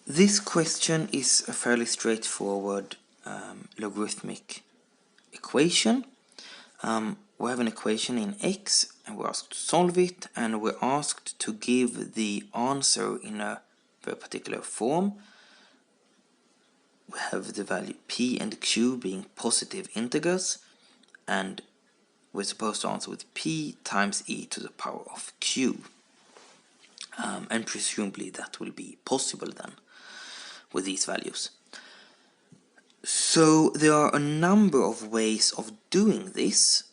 This question is a fairly straightforward logarithmic equation. We have an equation in x and we're asked to solve it, and we're asked to give the answer in a very particular form. We have the value p and q being positive integers, and we're supposed to answer with p times e to the power of q. And presumably that will be possible then with these values. So there are a number of ways of doing this.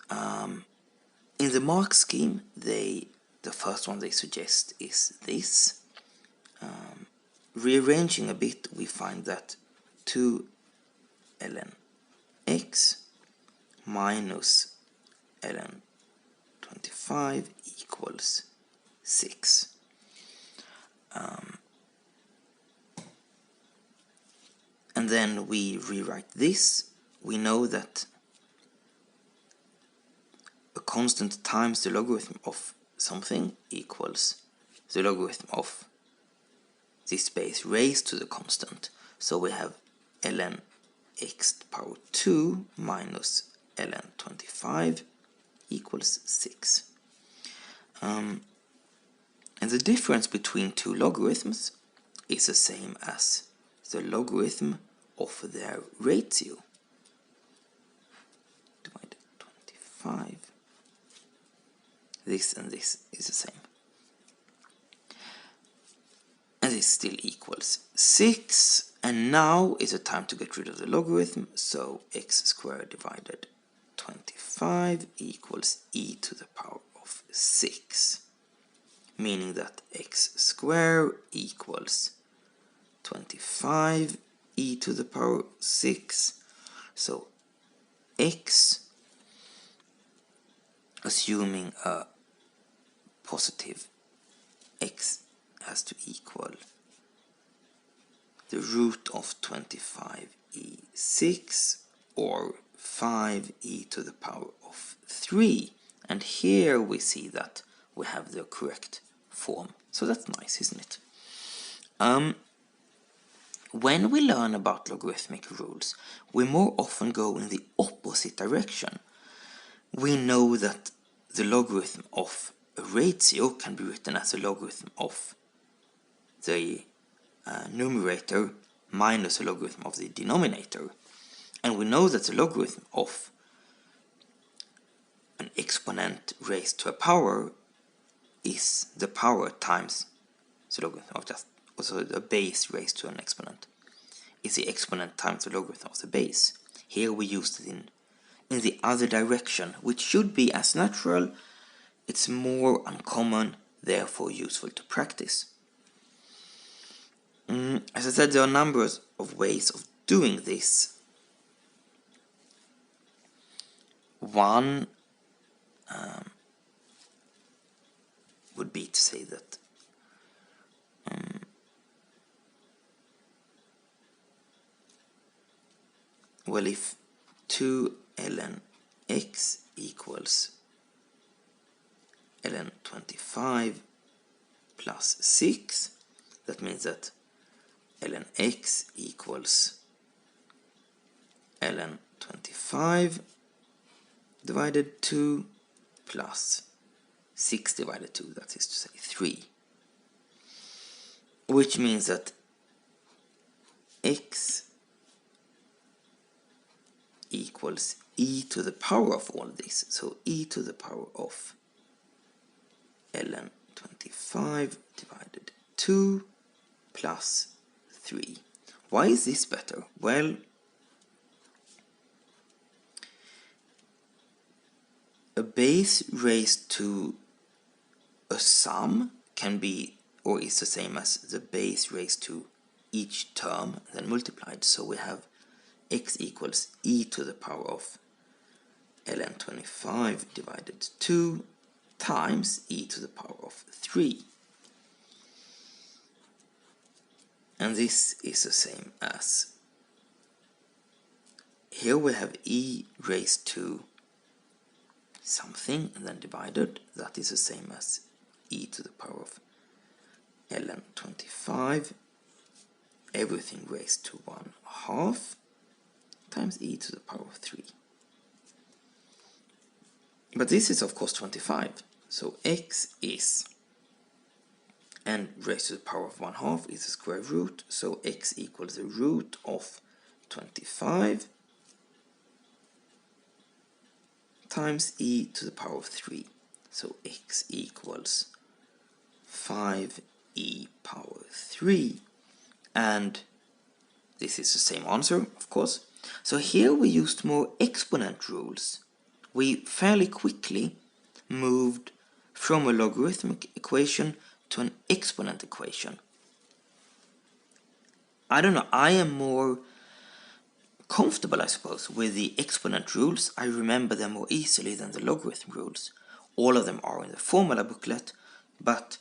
In the mark scheme, the first one they suggest is this. Rearranging a bit, we find that 2 ln x minus ln 25 equals 6. And then we rewrite this. We know that a constant times the logarithm of something equals the logarithm of this base raised to the constant. So we have ln x to the power 2 minus ln 25 equals 6. And the difference between two logarithms is the same as the logarithm of their ratio. Divided 25. This and this is the same. And this still equals 6. And now is the time to get rid of the logarithm. So x squared divided 25 equals e to the power of 6. Meaning that x squared equals 25 e to the power 6. So x, assuming a positive, x has to equal the root of 25e6 or 5e to the power of 3. And here we see that we have the correct form. So that's nice, isn't it? When we learn about logarithmic rules, we more often go in the opposite direction. We know that the logarithm of a ratio can be written as a logarithm of the numerator minus a logarithm of the denominator. And we know that the logarithm of an exponent raised to a power is the power times the logarithm of just also the base raised to an exponent is the exponent times the logarithm of the base. Here we used it in the other direction, which should be as natural. It's more uncommon, therefore useful to practice. As I said, there are numbers of ways of doing this. One would be to say that well, if 2 ln x equals ln 25 plus 6, that means that ln x equals ln 25 divided 2 plus 6 divided 2, that is to say 3. Which means that x equals e to the power of all this. So e to the power of ln 25 divided 2 plus 3. Why is this better? Well, a base raised to a sum can be, or is the same as the base raised to each term then multiplied. So we have x equals e to the power of ln 25 divided 2 times e to the power of 3. And this is the same as, here we have e raised to something and then divided. That is the same as e to the power of ln 25 everything raised to 1/2 times e to the power of 3. But this is of course 25, so x is, and raised to the power of 1/2 is the square root, so x equals the root of 25 times e to the power of 3. So x equals 5e power 3. And this is the same answer, of course. So here we used more exponent rules. We fairly quickly moved from a logarithmic equation to an exponent equation. I don't know, I am more comfortable, I suppose, with the exponent rules. I remember them more easily than the logarithm rules. All of them are in the formula booklet, but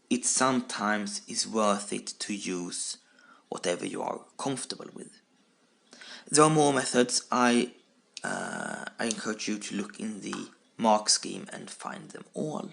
it sometimes is worth it to use whatever you are comfortable with. There are more methods. I encourage you to look in the mark scheme and find them all.